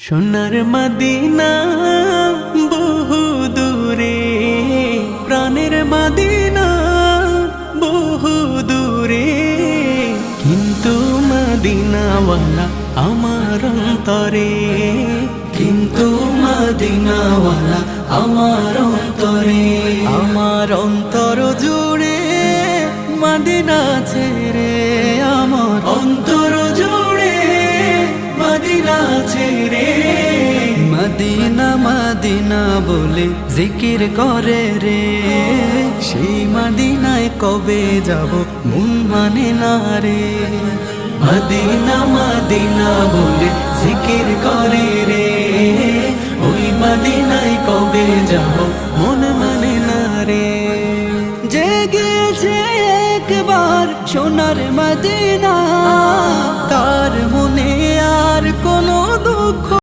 সোনার মদিনা বহু দূরে, প্রাণের মদিনা বহু দূরে, কিন্তু মদিনাওয়ালা আমার অন্তরে, কিন্তু মদিনাওয়ালা আমার অন্তরে। আমার অন্তর জুড়ে মদিনা ছেড়ে, আমার অন্তর জুড়ে মদিনা ছেড়ে। মদিনা মদিনা বলে জিকির করে রে, সেই মদিনায় কবে যাব মন মানে না রে। মদিনা মদিনা বলে জিকির করে রে, ওই মদিনায় কবে যাব মন মানে না রে। জেগেছে একবার সোনার মদিনা